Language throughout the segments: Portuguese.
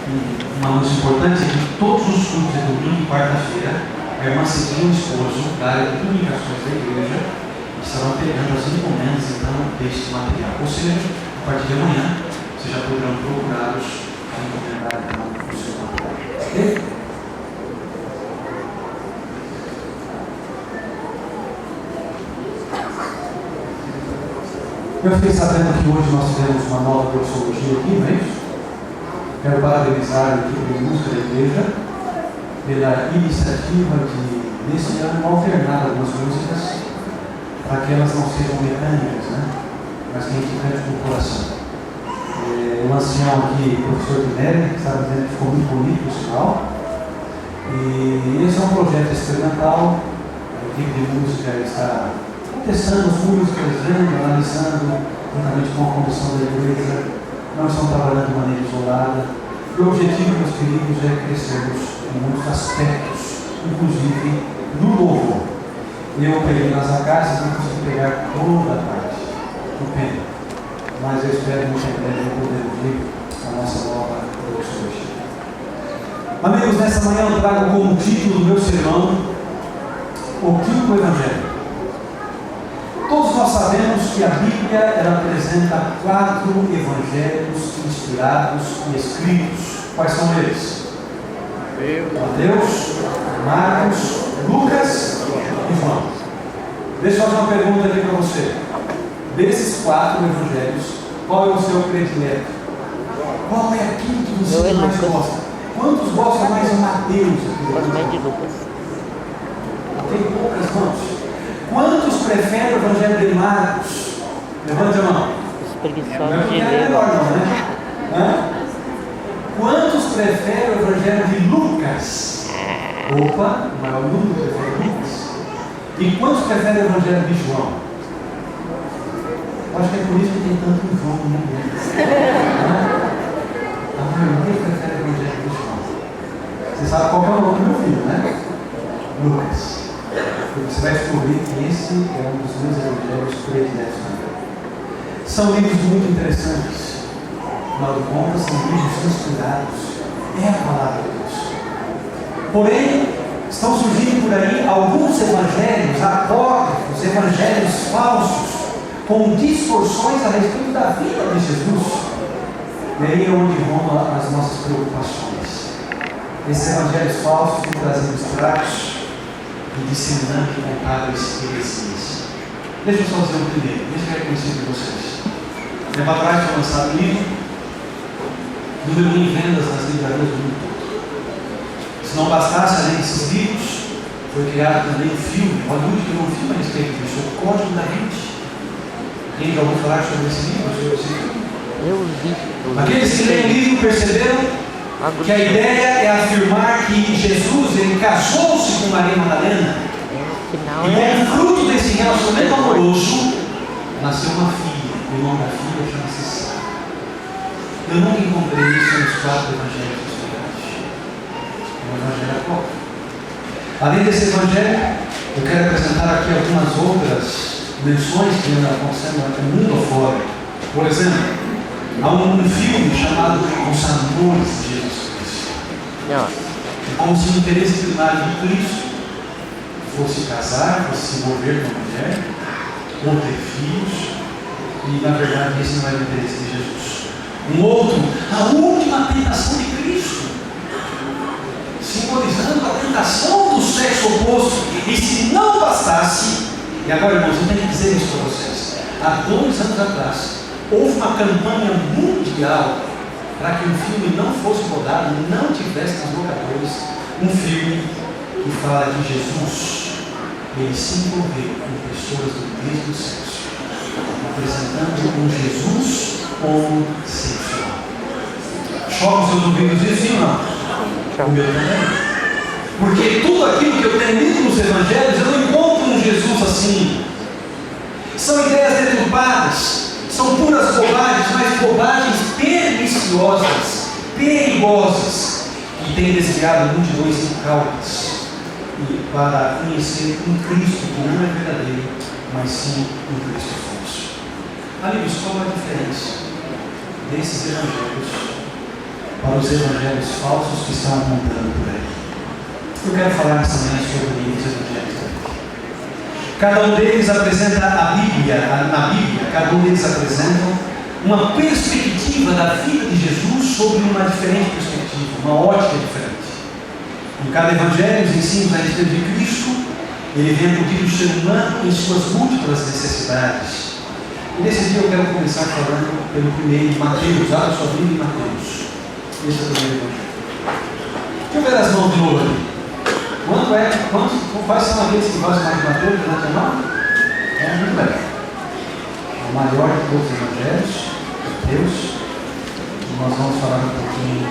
um anúncio importante é que todos os cultos de domingo e quarta-feira, a irmã Cidinha e o esposo da área de comunicações da igreja estarão pegando as encomendas então deste material. Ou seja, a partir de amanhã, vocês já poderão procurá-los para encomendar então o seu material. Ok? Eu fiquei sabendo que hoje nós tivemos uma nova doxologia aqui, não é isso? Quero parabenizar a equipe de música da igreja pela iniciativa de, nesse ano, alternar algumas músicas para que elas não sejam mecânicas, né? Mas que a gente cante com o coração. O ancião aqui, o professor Guilherme, que estava dizendo que ficou muito bonito o sinal. E esse é um projeto experimental. A equipe de música está testando as músicas, vendo, analisando, juntamente com a condução da igreja. Nós estamos trabalhando de maneira isolada. O objetivo, meus queridos, é crescermos em muitos aspectos, inclusive no louvor. Eu peguei nas acacias e não consegui pegar toda a parte do pena. Mas eu espero muito em breve poder ouvir a nossa nova doxologia. Amigos, nessa manhã eu trago como título do meu sermão o quinto evangelho. Todos nós sabemos que a Bíblia ela apresenta 4 evangelhos inspirados e escritos. Quais são eles? Mateus, Marcos, Lucas e João. Deixa eu fazer uma pergunta aqui para você. Desses 4 evangelhos, qual é o seu predileto? Qual é aquilo que você mais gosta? Quantos gostam mais de Mateus? Gosto mais de Lucas. Tem poucas mãos. Quantos preferem o evangelho de Marcos? Levante a mão. Os preguiçosos Não de é ler. menor, não, né? Quantos preferem o evangelho de Lucas? Opa, o maior número prefere Lucas. E quantos preferem o evangelho de João? Acho que é por isso que tem tanto João no mundo. A maioria prefere o evangelho de João. Você sabe qual é o nome do meu filho, né? Lucas. Porque você vai descobrir que esse é um dos meus evangelhos prediletos também. São livros muito interessantes. Afinal de contas, são livros inspirados. É a palavra de Deus. Porém, estão surgindo por aí alguns evangelhos apócrifos, evangelhos falsos, com distorções a respeito da vida de Jesus. E aí é onde vão as nossas preocupações. Esses evangelhos falsos têm trazido estragos e disseminando incontáveis heresias. Deixa eu só dizer o primeiro, deixa eu reconhecer de vocês. Tempo atrás foi lançado um livro, número 1 em vendas nas livrarias do mundo todo. Se não bastasse, além desses livros, foi criado também um filme. Hollywood criou um filme a respeito disso, o Código da Mente. Quem já ouviu falar sobre esse livro? Eu vi. Aqueles que leem o livro perceberam que a ideia é afirmar que Jesus ele casou-se com Maria Madalena. E como fruto desse relacionamento amoroso, nasceu uma filha. E o nome da filha chama-se Sara. Eu nunca encontrei isso nos 4 evangelhos inspirados. É um evangelho apócrifo. Além desse evangelho, eu quero apresentar aqui algumas outras menções que andam acontecendo no mundo afora. Por exemplo, há um filme chamado Os Amores de Jesus Cristo. É como se o interesse primário de Cristo fosse casar, fosse se envolver com a mulher, ou ter filhos, e na verdade esse não era o interesse de Jesus. Um outro, a última tentação de Cristo, simbolizando a tentação do sexo oposto. E se não bastasse, e agora irmãos, eu tenho que dizer isso para vocês, há 2 anos atrás, houve uma campanha mundial para que um filme não fosse rodado, não tivesse nas locadoras, um filme que fala de Jesus, ele se envolveu com pessoas do mesmo sexo, apresentando um Jesus homossexual. Choca os seus ouvidos isso, sim ou não? O meu também. Porque tudo aquilo que eu tenho lido nos evangelhos, eu não encontro um Jesus assim. São ideias deturpadas, são puras bobagens, mas bobagens perniciosas, perigosas, que têm desviado multidões incautas e para conhecer um Cristo que não é verdadeiro, mas sim um Cristo falso. Amigos, qual é a diferença desses evangelhos para os evangelhos falsos que estão apontando por aí. Eu quero falar nessa manhã sobre os evangelhos também. Cada um deles apresenta a Bíblia, na Bíblia, cada um deles apresenta uma perspectiva da vida de Jesus sobre uma diferente perspectiva, uma ótica diferente. Em cada evangelho, os ensinos a respeito de Cristo, ele vem acudir o ser humano em suas múltiplas necessidades. E nesse dia eu quero começar falando pelo primeiro, Mateus. Abra sua Bíblia em Mateus. Esse é o primeiro evangelho. Deixa eu ver as mãos de novo aqui. Quais são aqueles que gostam mais de Mateus? Levante a mão. É muito bem. O maior de todos os evangelhos, Mateus. E nós vamos falar um pouquinho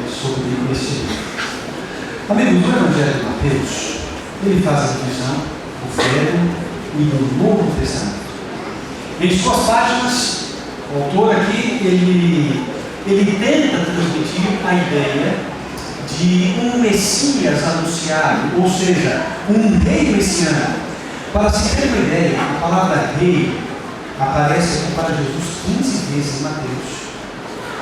sobre esse livro. Amigos, o evangelho de Mateus, ele faz a divisão do Velho e do Novo Testamento. Em suas páginas, o autor aqui, ele tenta transmitir a ideia de um Messias anunciado, ou seja, um rei messiânico. Para se ter uma ideia, a palavra rei aparece aqui para Jesus 15 vezes em Mateus,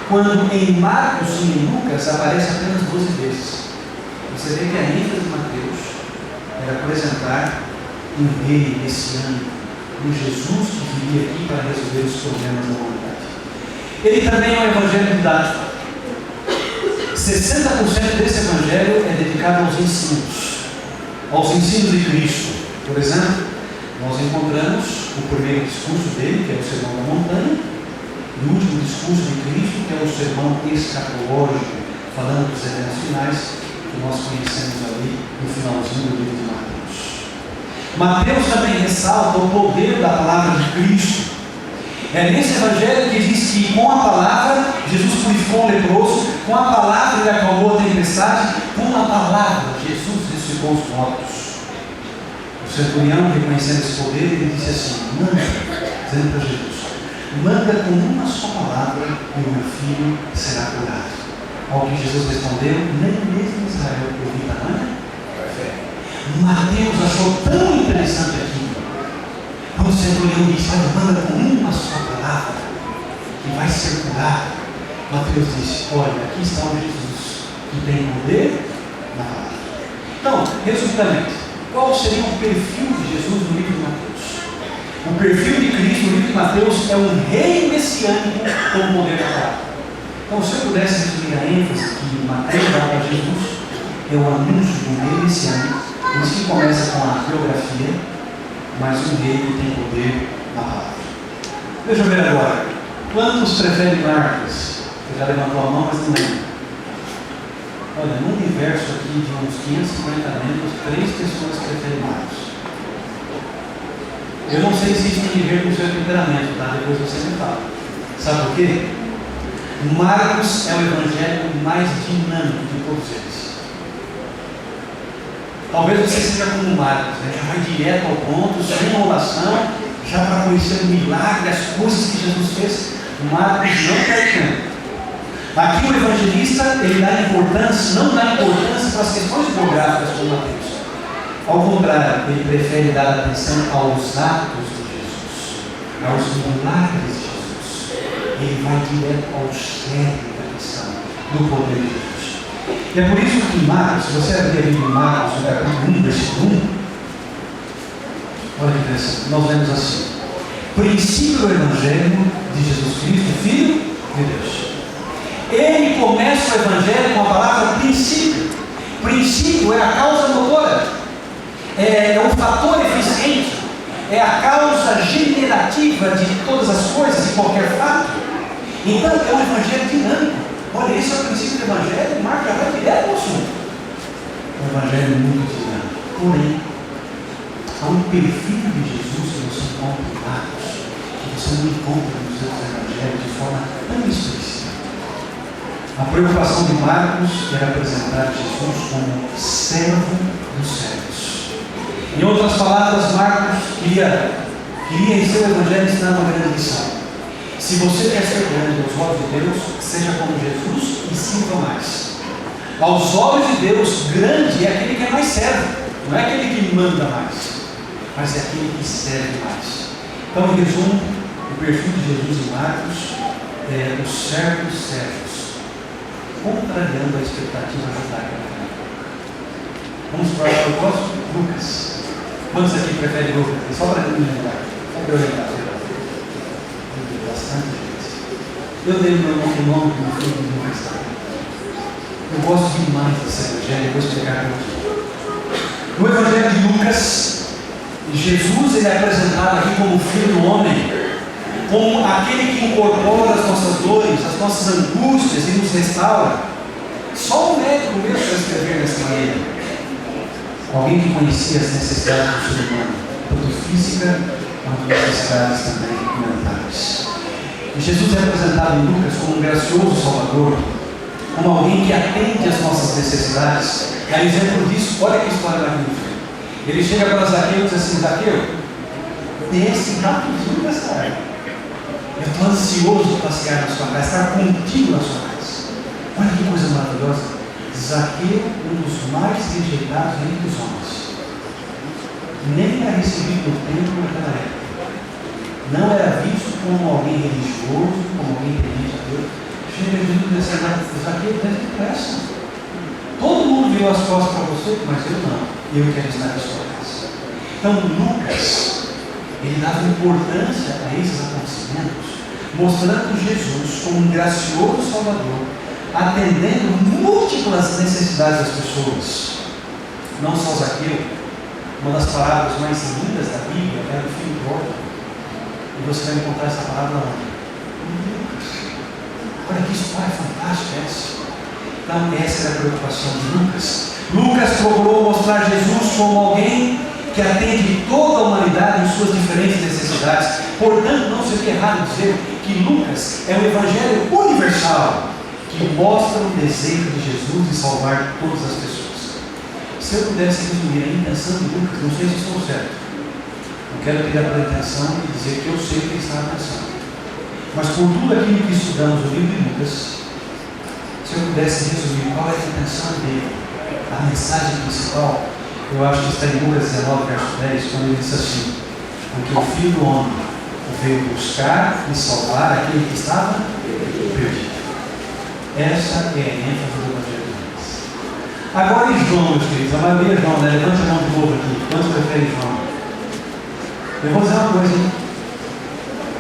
quando em Marcos e em Lucas aparece apenas 12 vezes. Você vê que a ênfase de Mateus era apresentar um rei messiânico, um Jesus que viria aqui para resolver os problemas da humanidade. Ele também é um evangelho didático. 60% desse evangelho é dedicado aos ensinos de Cristo. Por exemplo, nós encontramos o primeiro discurso dele, que é o Sermão da Montanha, e o último discurso de Cristo, que é o Sermão Escatológico, falando dos eventos finais, que nós conhecemos ali no finalzinho do livro de Mateus. Mateus também ressalta o poder da palavra de Cristo. É nesse evangelho que diz que com a palavra Jesus purificou o leproso, com a palavra ele acalmou a tempestade, com a palavra Jesus ressuscitou os mortos. O centurião, reconhecendo esse poder, ele disse assim: manda, dizendo para Jesus, manda com uma só palavra e o meu filho será curado. Ao que Jesus respondeu, nem mesmo Israel ouviu tamanha fé. Mateus achou tão interessante aquilo. Quando o centurião disse, manda com uma só palavra, que vai ser curado. Mateus disse, olha, aqui está o Jesus, que tem poder na palavra. Então, resumidamente, qual seria o perfil de Jesus no livro de Mateus? O perfil de Cristo no livro de Mateus é um rei messiânico com o poder da palavra. Então, se eu pudesse resumir a ênfase que Mateus dá para Jesus, é o anúncio de um rei messiânico, por isso que começa com a biografia, mas um rei que tem poder na palavra. Deixa eu ver agora. Quantos preferem Marcos? Você já levantou a mão, mas não lembra. Olha, no universo aqui de uns 550 membros, 3 pessoas preferem Marcos. Eu não sei se isso tem a ver com o seu temperamento, tá? Depois você me fala. Sabe por quê? Marcos é o evangelho mais dinâmico de todos eles. Talvez você seja como Marcos, né? Já vai direto ao ponto, sem enrolação, já para conhecer o milagre, as coisas que Jesus fez. Marcos não perde tempo. Aqui o evangelista, ele dá importância, não dá importância para as questões biográficas como Mateus. Ao contrário, ele prefere dar atenção aos atos de Jesus, aos milagres de Jesus. Ele vai direto ao cerne da questão do poder de Jesus. E é por isso que em Marcos, se você abrir ali em Marcos, no capítulo 1, versículo 1, olha que interessante, nós lemos assim: princípio do Evangelho de Jesus Cristo, Filho de Deus. Ele começa o Evangelho com a palavra princípio. Princípio é a causa motora, é o fator eficiente, é a causa generativa de todas as coisas, de qualquer fato. Então é um evangelho dinâmico. Olha, esse é o princípio do evangelho, Marcos já vai direto ao assunto. Um evangelho muito dinâmico. Porém, há um perfil de Jesus que você encontra em Marcos, que você não encontra nos outros evangelhos de forma tão explícita. A preocupação de Marcos era apresentar Jesus como servo dos servos. Em outras palavras, Marcos queria em seu evangelho ensinar uma grande lição. Se você quer ser grande aos olhos de Deus, seja como Jesus e sirva mais. Aos olhos de Deus, grande é aquele que é mais servo, não é aquele que manda mais, mas é aquele que serve mais. Então, em resumo, o perfil de Jesus em Marcos é o servo dos servos. contrariando a expectativa judaica. Vamos para o próximo, Lucas. Quantos aqui preferem Lucas? Só para me lembrar. Só para eu lembrar. Bastante gente. Eu dei o meu nome para o meu filho de universidade. Eu gosto demais desse evangelho, eu vou explicar para vocês. No evangelho de Lucas, Jesus ele é apresentado aqui como o Filho do Homem, como aquele que incorpora as nossas dores, as nossas angústias e nos restaura. Só o médico mesmo para escrever dessa maneira. Alguém que conhecia as necessidades do ser humano, tanto física quanto necessidades também mentais. E Jesus é apresentado em Lucas como um gracioso Salvador, como alguém que atende às nossas necessidades. A exemplo disso, olha que história magnífica. Ele chega para Zaqueu e diz assim: Zaqueu, desce rapidinho dessa área. Eu estou ansioso para passear na sua casa, estar contigo na sua casa. Olha que coisa maravilhosa. Zaqueu, um dos mais rejeitados entre os homens, nem era recebido no templo naquela época. Não era visto como alguém religioso, como alguém temente a Deus. Chega Jesus e diz assim: Zaqueu, desce depressa. Todo mundo virou as costas para você, mas eu não. Eu quero estar na sua casa. Então Lucas, ele dava importância a esses acontecimentos, mostrando Jesus como um gracioso Salvador, atendendo múltiplas necessidades das pessoas. Não só Zaqueu, uma das parábolas mais lindas da Bíblia é do filho pródigo. E você vai encontrar essa parábola onde? Em Lucas. Olha que história fantástica essa. Então essa era a preocupação de Lucas. Lucas procurou mostrar Jesus como alguém que atende toda a humanidade em suas diferentes necessidades. Portanto, não seria errado dizer que Lucas é um evangelho universal, que mostra o desejo de Jesus de salvar todas as pessoas. Se eu pudesse resumir a intenção de Lucas, não sei se estou certo. Não quero ter a pretensão de dizer que eu sei o que ele está pensando. Mas por tudo aquilo que estudamos no livro de Lucas, se eu pudesse resumir qual é a intenção dele, a mensagem principal, eu acho que está em Lucas 19, verso 10, quando ele diz assim: porque o Filho do Homem veio buscar e salvar aquele que estava perdido. Essa é a ênfase do Evangelho de Lucas. Agora em João, meus queridos, a maioria é João, né? Levante a mão de novo aqui. Quantos preferem João? Eu vou dizer uma coisa, hein?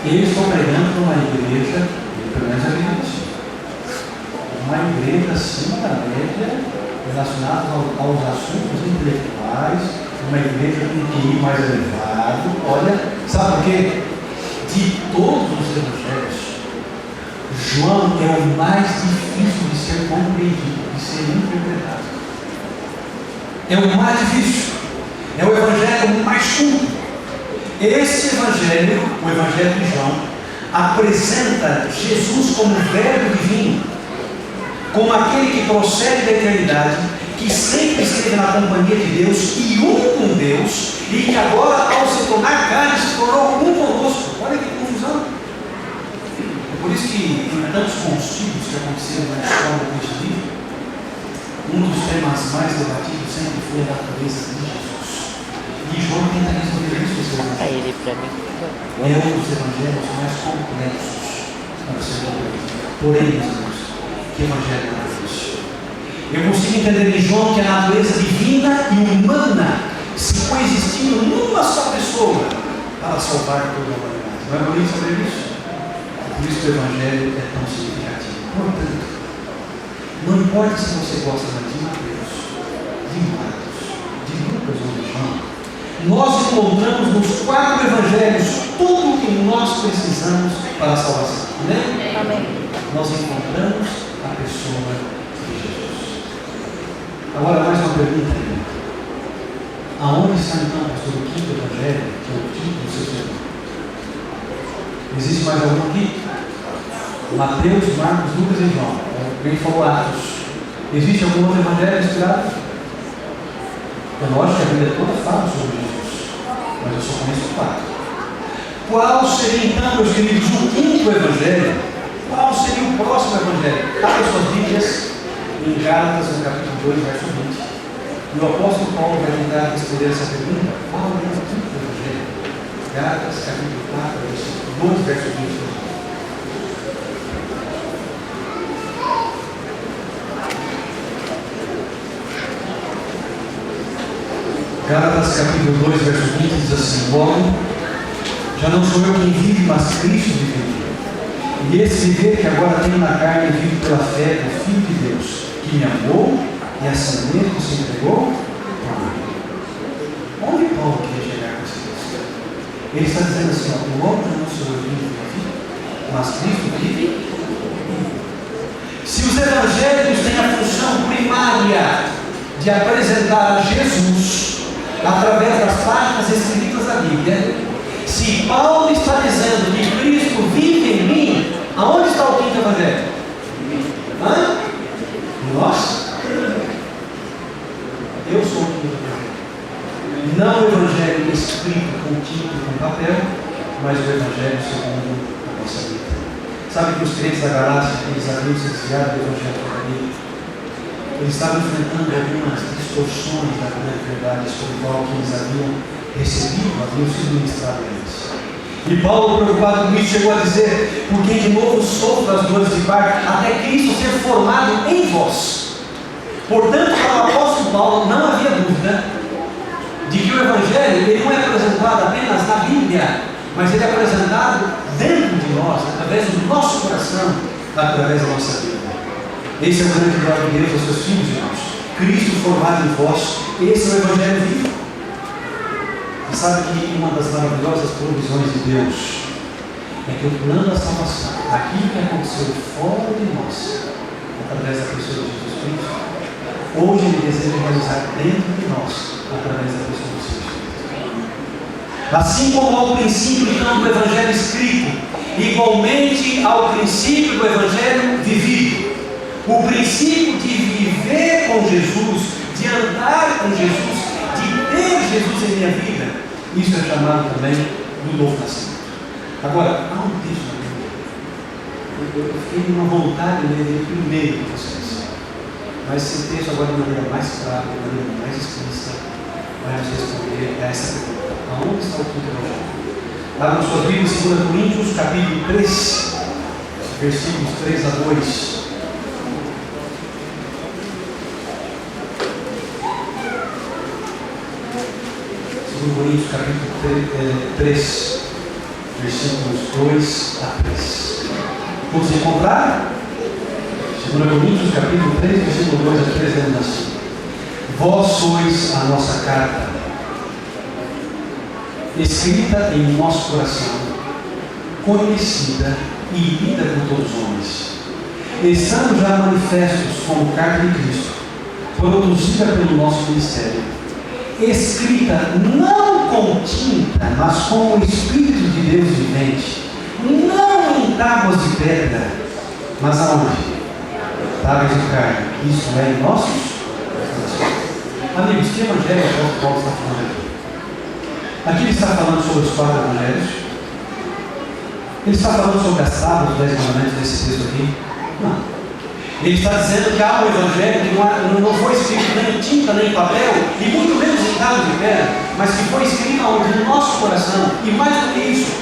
Eu estou pregando para uma igreja, pelo menos a igreja, uma igreja acima da média, relacionada aos assuntos intelectuais, uma igreja com um QI mais elevado. Olha, sabe por quê? De todos os evangelhos, João é o mais difícil de ser compreendido, de ser interpretado. É o mais difícil. É o evangelho mais curto. Esse evangelho, o evangelho de João, apresenta Jesus como verbo divino, como aquele que procede da eternidade, que sempre esteve na companhia de Deus e um com Deus, e que agora, ao se tornar carne, se tornou um conosco. Olha que confusão. Por isso que em tantos concílios que aconteceram na história deste livro, um dos temas mais debatidos sempre foi a natureza de Jesus. E João tenta resolver isso nesse evangelho. Ele para mim. É um dos evangelhos mais complexos para ser compreendido. Porém, meus irmãos, que evangelho maravilhoso. Eu consigo entender em João que a natureza divina e humana se coexistindo numa só pessoa para salvar toda a humanidade. Não é bonito saber isso? Por isso que o Evangelho é tão significativo. Portanto, não importa se você gosta de Mateus, de Marcos, de Lucas ou de João, nós encontramos nos 4 Evangelhos tudo o que nós precisamos para a salvação. Amém? Amém. Nós encontramos a pessoa de Jesus. Agora, mais uma pergunta. Aonde está então, pastor, o 5º Evangelho, que é o título do seu sermão? Existe mais algum aqui? Mateus, Marcos, Lucas e João. Alguém falou Atos. Existe algum outro evangelho inspirado? É lógico que a Bíblia toda fala sobre Jesus, mas eu só conheço 4. Qual seria então, meus queridos, o 5º evangelho? Qual seria o próximo evangelho? Abra suas Bíblias em Gálatas, no capítulo 2, verso 20. E o apóstolo Paulo vai tentar responder essa pergunta. Qual é o 5º evangelho? Gálatas, capítulo 4, 2, verso 20. Gálatas capítulo 2, verso 20 diz assim: logo, já não sou eu quem vive, mas Cristo vive em mim. E esse viver que agora tenho na carne, vivo pela fé do Filho de Deus, que me amou e assim mesmo se entregou por mim. Onde Paulo queria chegar com esse texto? Ele está dizendo assim: ó, logo já não sou eu quem vive, mas Cristo vive em mim. Se os evangelhos têm a função primária de apresentar a Jesus através das páginas escritas da Bíblia, se Paulo está dizendo que Cristo vive em mim, aonde está o quinto evangelho? Hã? Em nós? Eu sou o quinto evangelho. Não o evangelho escrito com tinta e com papel, mas o evangelho segundo a nossa vida. Sabe que os crentes da Galácia, eles haviam se desviado do evangelho da Bíblia. Eles estavam enfrentando algumas distorções da grande verdade espiritual que eles haviam recebido, haviam sido ministrados a eles. E Paulo, preocupado com isso, chegou a dizer: porque de novo sofro as dores de parto, até Cristo ser formado em vós. Portanto, para o apóstolo Paulo não havia dúvida de que o evangelho ele não é apresentado apenas na Bíblia, mas ele é apresentado dentro de nós, através do nosso coração, através da nossa vida. Esse é o grande glória de Deus aos seus filhos, irmãos. Cristo formado em vós. Esse é o evangelho vivo. E sabe que uma das maravilhosas provisões de Deus é que o plano da salvação, aquilo que aconteceu fora de nós, através da pessoa de Jesus Cristo, hoje Ele deseja realizar dentro de nós, através da pessoa de Jesus Cristo. Assim como ao princípio então do evangelho escrito, igualmente ao princípio do evangelho vivido. O princípio de viver com Jesus, de andar com Jesus, de ter Jesus em minha vida, isso é chamado também do novo nascimento. Agora, há um texto na Bíblia, eu fiquei numa vontade de ler ele primeiro de vocês, mas esse texto agora de maneira mais clara, de maneira mais explícita, vai nos responder a essa pergunta: aonde está o quinto evangelho? Abram suas Bíblias em 2 Coríntios, capítulo 3, versículos 3 a 2. 2 Coríntios capítulo 3, versículos 2 a 3. Todos encontraram? 2 Coríntios capítulo 3, versículo 2 a 3, dizendo assim: vós sois a nossa carta, escrita em nosso coração, conhecida e lida por todos os homens, estando já manifestos como carta de Cristo, produzida pelo nosso ministério, escrita não com tinta, mas com o Espírito de Deus vivente, não em tábuas de pedra, mas aonde? Tábuas de carne, isto é, em nossos corações. Amigos, que evangelho é o que Paulo está falando aqui? Aqui ele está falando sobre os 4 evangelhos. Ele está falando sobre as tábuas dos 10 mandamentos desse texto aqui? Não. Ele está dizendo que há um evangelho que não foi escrito nem em tinta, nem em papel, e muito menos em tábuas de pedra, mas que foi escrito onde? No nosso coração. E mais do que isso,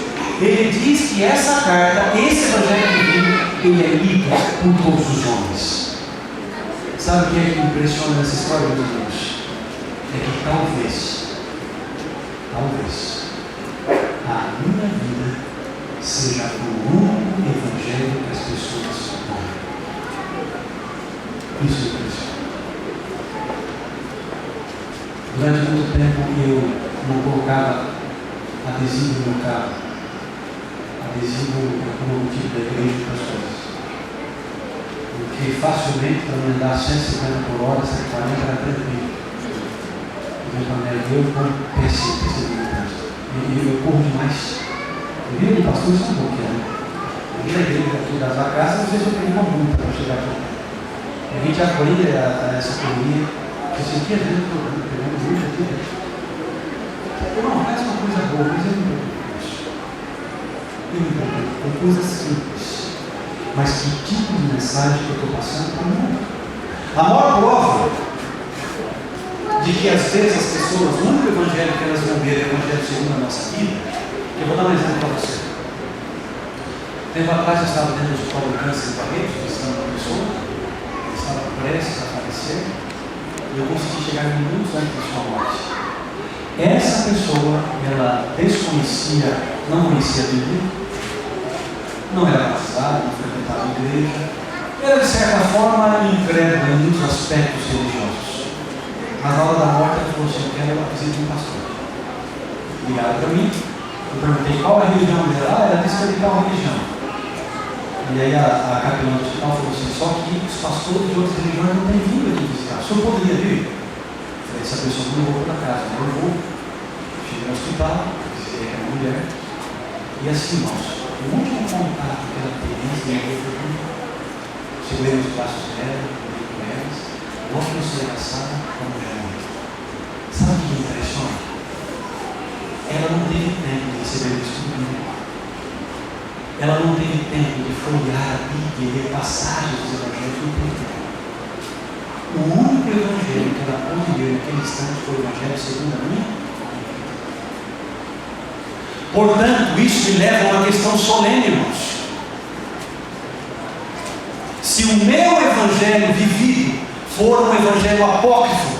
ele diz que essa carta, esse evangelho divino, ele é lido por todos os homens. Sabe o que é que me impressiona nessa história, meus irmãos? É que talvez, a minha vida seja o único evangelho que as pessoas ouvem. Isso é impressionante. Durante muito tempo eu não colocava adesivo no meu carro, adesivo como motivo da igreja para as coisas. Porque facilmente, para me andar 150 por hora, 140 era tranquilo. Eu percebi eu corro demais. Eu vi o pastor isso um pouquinho, né? Eu vi a igreja aqui das vacaças, não sei se eu tenho uma multa para chegar aqui. A gente aprende essa corrida, que isso aqui é dentro do programa, pegando muito aqui dentro. Não, faz uma coisa boa, mas eu não me preocupo com isso. Eu me preocupo com coisas simples. Mas que tipo de mensagem que eu estou passando para o mundo? A maior prova de que às vezes as pessoas, o único evangelho que elas vão ver é o evangelho segundo a nossa vida, eu vou dar um exemplo para você. Tempo atrás eu estava dentro do hospital de câncer de Barretos, visitando uma pessoa, estava prestes a falecer, e eu consegui chegar minutos antes de sua morte. essa pessoa, ela desconhecia, não conhecia a Bíblia, não era batizada, não frequentava a igreja, era de certa forma incrédula em muitos aspectos religiosos. Mas na hora da morte ela falou assim: eu quero a visita de um pastor. Ligaram para mim, eu perguntei qual é a religião dela. Ela disse que era de tal religião. E aí a capelã do hospital falou assim: só que os pastores de outras religiões não têm vindo aqui visitar. O senhor poderia vir? Eu falei: essa pessoa não levou para casa. Eu vou. Cheguei no hospital, visitei aquela mulher. E assim, irmãos, o último contato que ela teve antes de morrer foi comigo. Segurei os braços dela, falei com elas. Logo que eu saí da sala, como já morreu. Sabe o que me impressiona? Ela não teve tempo de receber o estudo bíblico. Ela não teve tempo de folhear a Bíblia e ler passagens dos evangelhos do tempo. O único evangelho que ela pôde ler naquele instante foi o evangelho segundo a minha. Portanto, isso me leva a uma questão solene, irmãos. Se o meu evangelho vivido for um evangelho apócrifo,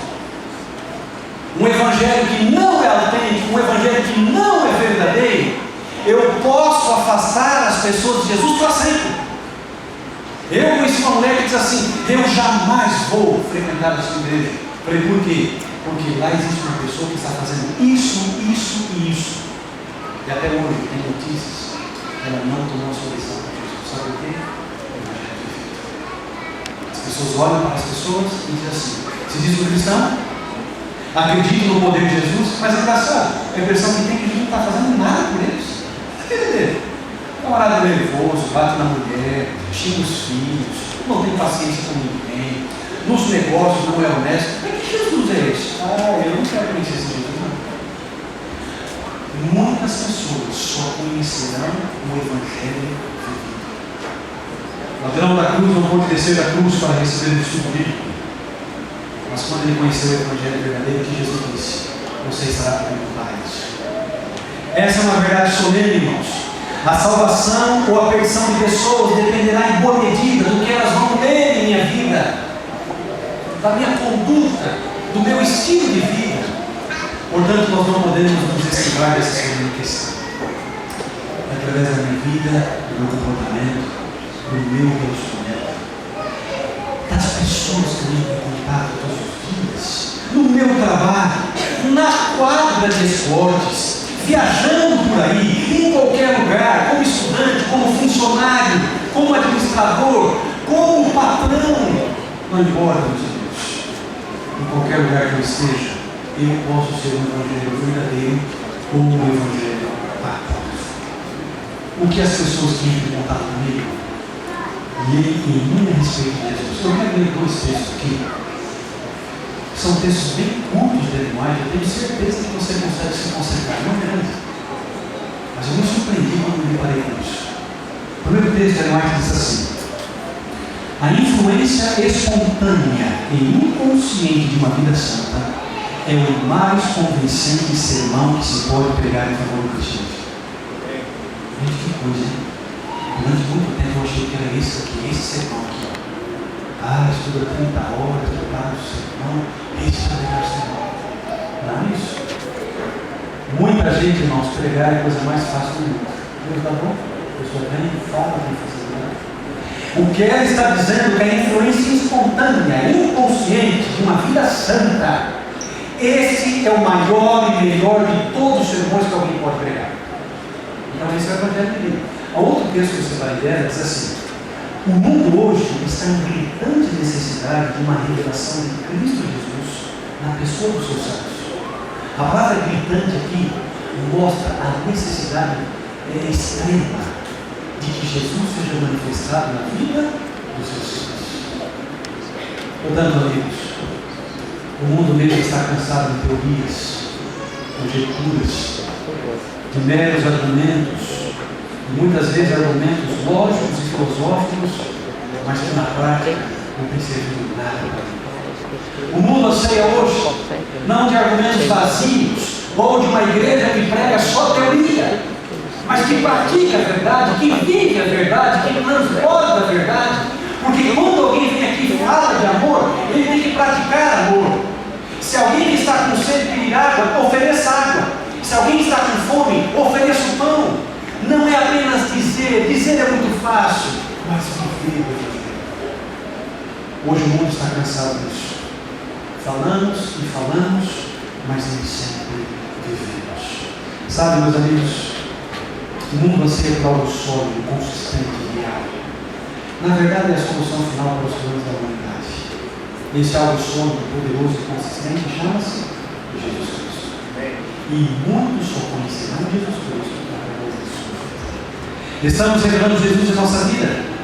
um evangelho que não é autêntico, um evangelho que não é verdadeiro, eu posso afastar as pessoas de Jesus para sempre. Eu conheci uma mulher que diz assim: eu jamais vou frequentar a sua igreja. Falei: por quê? Porque lá existe uma pessoa que está fazendo isso, isso e isso. E até hoje tem notícias que ela não tomou a sua decisão para Jesus. Sabe por quê? As pessoas olham para as pessoas e dizem assim: se diz um cristão, acredita no poder de Jesus, mas é engraçado, a impressão que tem é que Jesus não está fazendo nada por eles. Camarada nervoso, bate na mulher, xinga os filhos, não tem paciência com ninguém, nos negócios não é honesto. Mas que Jesus é esse? Eu não quero conhecer esse Jesus, não. Muitas pessoas só conhecerão o Evangelho vivido. O ladrão da cruz não pôde descer da cruz para receber o estudo bíblico. Mas quando ele conheceu o Evangelho verdadeiro, que Jesus disse: você estará comigo no paraíso. Essa é uma verdade solene, irmãos. A salvação ou a perdição de pessoas dependerá em boa medida do que elas vão ter em minha vida, da minha conduta, do meu estilo de vida. Portanto, nós não podemos nos esquivar dessa segunda questão. Através da minha vida, do meu comportamento, do meu relacionamento, das pessoas que eu tenho contato todos os dias, no meu trabalho, na quadra de esportes, viajando por aí, em qualquer lugar, como estudante, como funcionário, como administrador, como patrão, não importa, meus amigos, em qualquer lugar que eu esteja, eu posso ser um evangelho verdadeiro ou um evangelho apócrifo. O que as pessoas têm de contato comigo, e em minha respeito de Jesus, eu quero ler dois textos aqui. São textos bem curtos de linguagem, eu tenho certeza que você consegue se concentrar, não é grande. Mas eu me surpreendi quando me deparei com isso. O primeiro texto de linguagem diz assim: a influência espontânea e inconsciente de uma vida santa é o mais convincente sermão que se pode pregar em favor do cristianismo. Gente, que coisa, hein? Durante muito tempo eu achei que era isso aqui, esse sermão aqui. Estuda 30 horas, prepara o sermão, esse é o melhor sermão. Não é isso? Muita gente, irmãos, pregar é a coisa mais fácil do mundo. Deus dá bom? A pessoa vem e fala, tem que fazer nada. O que ela está dizendo é a influência espontânea, inconsciente de uma vida santa. Esse é o maior e melhor de todos os sermões que alguém pode pregar. Então esse é o evangelho de Deus. A outro texto que você vai ler diz assim: o mundo hoje está em gritante necessidade de uma revelação de Cristo Jesus na pessoa dos seus santos. A palavra gritante aqui mostra a necessidade extrema de que Jesus seja manifestado na vida dos seus santos. Portanto, amigos, o mundo mesmo está cansado de teorias, conjecturas, de meros argumentos, muitas vezes argumentos lógicos e filosóficos, mas que na prática não tem servido nada para mim. O mundo anseia hoje não de argumentos vazios ou de uma igreja que prega só teoria, mas que pratica a verdade, que vive a verdade, que transborda a verdade. Porque quando alguém vem aqui e fala de amor, ele tem que praticar amor. Se alguém que está com sede pedir água, ofereça fome, ofereça o pão. Não é apenas dizer é muito fácil, mas viver o Evangelho. Hoje o mundo está cansado disso. Falamos e falamos, mas nem sempre vivemos. Sabe, meus amigos, o mundo anseia por algo sólido, consistente e real. Na verdade, é a solução final para os problemas da humanidade. Esse algo sólido, poderoso e consistente chama-se Jesus Cristo. E muitos só conhecerão Jesus Cristo através da sua vida. Estamos revelando Jesus em nossa vida.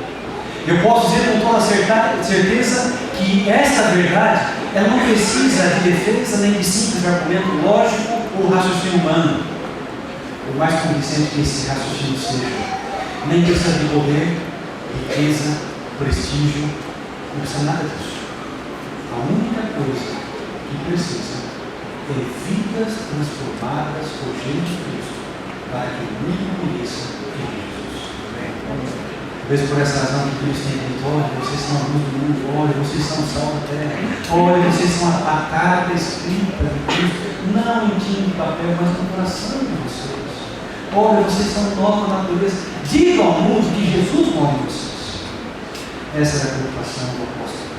Eu posso dizer com toda certeza que esta verdade, ela não precisa de defesa nem de simples argumento lógico ou raciocínio humano, por mais convincente que esse raciocínio seja. Nem precisa de poder, riqueza, prestígio, não precisa nada disso. A única coisa que precisa é vidas transformadas por Jesus Cristo, para que o mundo conheça quem é Jesus. Talvez por essa razão que Cristo tem dito: olha, vocês são a luz do mundo, olha, vocês são o sal da terra, olha, vocês são a carta escrita de Cristo, não em tinta de papel, mas no coração de vocês. Olha, vocês são nova natureza. Digam ao mundo que Jesus mora em vocês. Essa é a preocupação do apóstolo.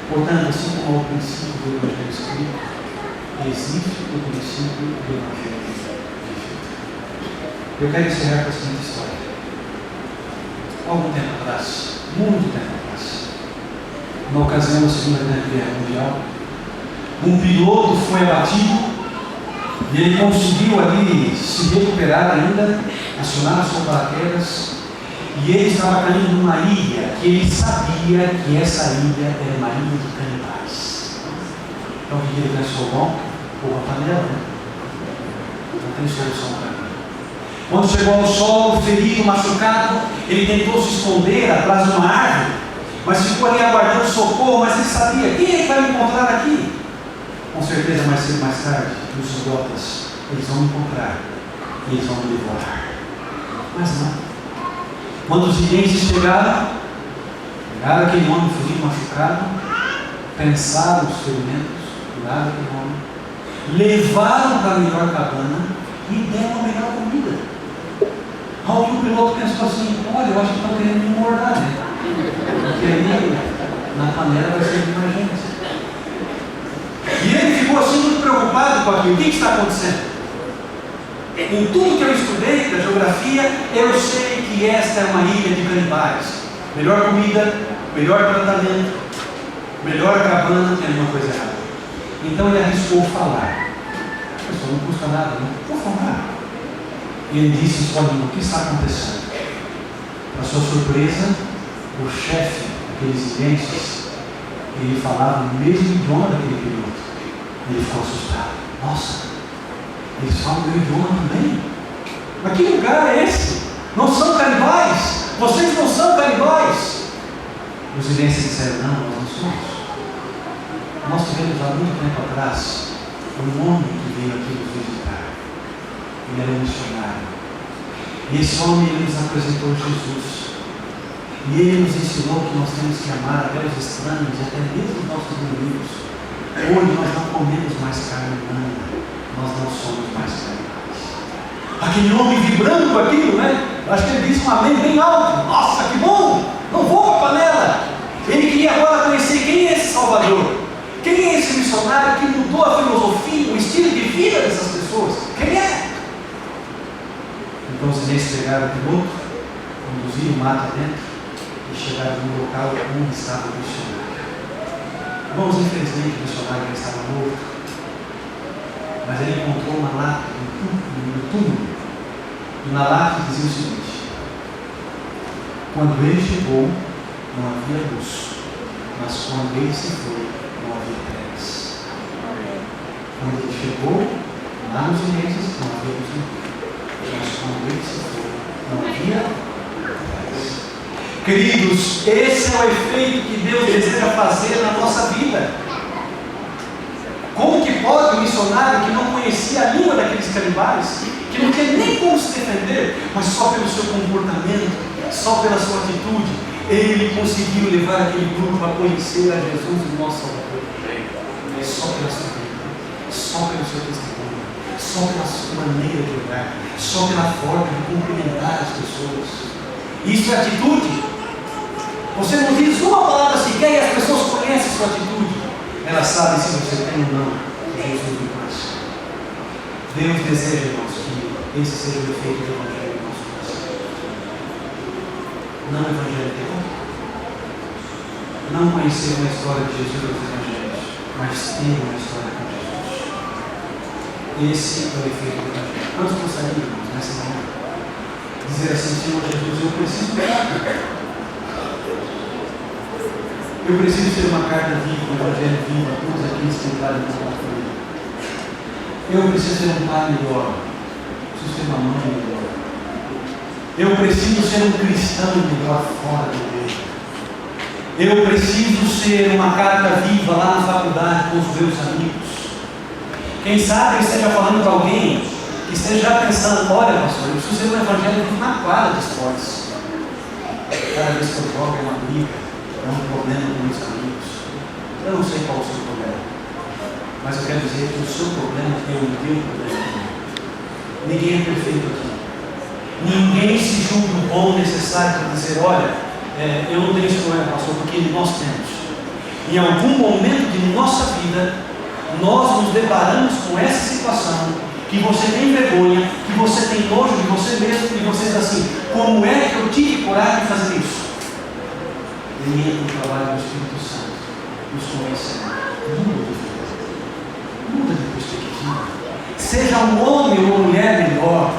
Portanto, assim como ao princípio do Evangelho escrito, existe o princípio do Evangelho vivido. Eu quero encerrar com a seguinte história. Algum tempo atrás, muito tempo atrás, na ocasião da Segunda Guerra Mundial, um piloto foi abatido e ele conseguiu ali se recuperar ainda, acionar as suas paraquedas, e ele estava caindo numa ilha que ele sabia que essa ilha era uma ilha de canibais. Então o que ele pensou? Bom, porra, panela, né? Não tem solução para mim. Quando chegou ao solo, ferido, machucado, ele tentou se esconder atrás de uma árvore, mas ficou ali aguardando socorro. Mas ele sabia: quem é que vai me encontrar aqui? Com certeza, mais cedo ou mais tarde, os idiotas, eles vão me encontrar e eles vão me devorar. Mas não. Quando os ingleses chegaram, pegaram aquele homem ferido, machucado, pensaram os ferimentos, pegaram aquele homem, levaram para a melhor cabana e deram a melhor comida. Ao que o piloto pensou assim: olha, eu acho que estão querendo me engordar, né? Porque aí na panela vai ser de emergência. E ele ficou assim muito preocupado com aquilo. O que está acontecendo? Em tudo que eu estudei da geografia, eu sei que esta é uma ilha de canibais. Melhor comida, melhor tratamento, melhor cabana, tem alguma coisa errada. Então ele arriscou falar. Pessoal, não custa nada, não? Vou falar. E ele disse: escolhe, o que está acontecendo? Para sua surpresa, o chefe daqueles ingleses, ele falava o mesmo idioma daquele piloto. Ele ficou assustado. Nossa, eles falam o meu idioma também? Mas que lugar é esse? Não são canibais? Vocês não são canibais? Os ingleses disseram: não, nós não somos. Nós tivemos há muito tempo atrás um homem que veio aqui nos visitar. Ele era um missionário. E esse homem, ele nos apresentou Jesus. E ele nos ensinou que nós temos que amar até os estranhos e até mesmo os nossos inimigos. Hoje nós não comemos mais carne humana, nós não somos mais canibais. Aquele homem vibrando com aquilo, né? Acho que ele disse um amém bem alto. Nossa, que bom! Não vou para a panela. Ele queria agora conhecer quem é esse Salvador. Quem é esse missionário que mudou a filosofia, o estilo de vida dessas pessoas? Quem é? Então os ingleses pegaram o piloto, conduziram o mato adentro e chegaram no local onde estava o missionário. Irmãos, infelizmente o missionário já estava morto, mas ele encontrou uma lápide no túmulo, e na lápide dizia o seguinte: quando ele chegou, não havia luz, mas quando ele se foi, não havia trevas. Quando ele chegou, lá nos ingleses, não havia luz, mas quando ele se foi, não havia trevas. Queridos, esse é o efeito que Deus deseja fazer na nossa vida. Como que pode um missionário que não conhecia a língua daqueles canibais, que não tinha nem como se defender, mas só pelo seu comportamento, só pela sua atitude, ele conseguiu levar aquele grupo a conhecer a Jesus, o nosso Salvador? Só pela sua vida, só pelo seu testemunho, só pela sua maneira de olhar, só pela forma de cumprimentar as pessoas. Isso é atitude. Você não diz uma palavra sequer e as pessoas conhecem sua atitude. Elas sabem se você tem ou não Jesus no coração. Deus deseja, irmãos, que esse seja o efeito do Evangelho no nosso coração. Não o Evangelho teórico. Não conhecer uma história de Jesus nos Evangelhos, mas ter uma história com Jesus. Esse é o efeito do Evangelho. Quantos gostariam, irmãos, nessa manhã? Dizer assim: Senhor Jesus, eu preciso mudar. Eu preciso ser uma carta viva, um Evangelho vivo a todos aqueles que entrarem em contato comigo. Eu preciso ser um pai melhor. Eu preciso ser uma mãe melhor. Eu preciso ser um cristão melhor fora da igreja. Eu preciso ser uma carta viva lá na faculdade com os meus amigos. Quem sabe eu esteja falando para alguém que esteja pensando: olha, pastor, eu preciso ser um Evangelho vivo na quadra de esportes. Cada vez que eu jogo é uma briga. É um problema com meus amigos. Eu não sei qual é o seu problema, mas eu quero dizer que o seu problema é o meu problema. Ninguém é perfeito aqui. Ninguém se julga o bom necessário para dizer: olha, eu não tenho esse problema, pastor, porque nós temos. Em algum momento de nossa vida, nós nos deparamos com essa situação, que você tem vergonha, que você tem nojo de você mesmo, e você diz assim: como é que eu tive coragem de fazer isso? Ele entra no trabalho do Espírito Santo, nos convencendo. Muda de perspectiva. Seja um homem ou uma mulher melhor.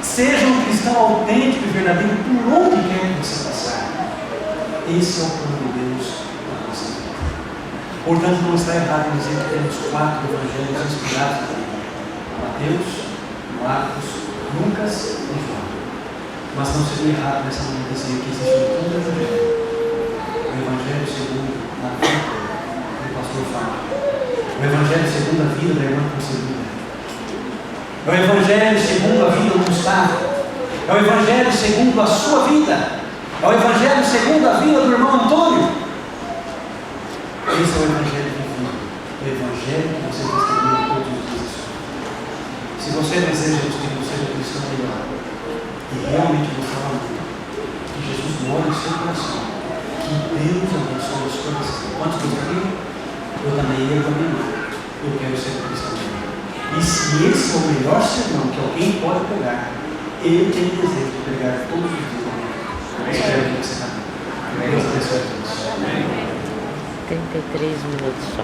Seja um cristão autêntico e verdadeiro por onde quer que você passar. Esse é o plano de Deus para a nossa vida. Portanto, não está errado em dizer que temos 4 evangelhos inspirados na Bíblia: Mateus, Marcos, Lucas e João. Mas não seria errado nessa manhã dizer que existe um outro evangelho. O Evangelho segundo a vida do pastor Fábio. O Evangelho segundo a vida da irmã Concebida. É o Evangelho segundo a vida do Gustavo. É o Evangelho segundo a sua vida. É o Evangelho segundo a vida do irmão Antônio. Esse é o Evangelho divino. O Evangelho que você testemunha todos os dias. Se você deseja que você seja cristão melhor, e realmente você fala que Jesus mora em seu coração, que Deus abençoe as suas decisões. Quantos gostariam? Eu também, eu quero ser cristão. E se esse é o melhor sermão que alguém pode pegar, eu tenho desejo de pregar todos os dias. Espero que você também. Deus abençoe a todos. 33 minutos só.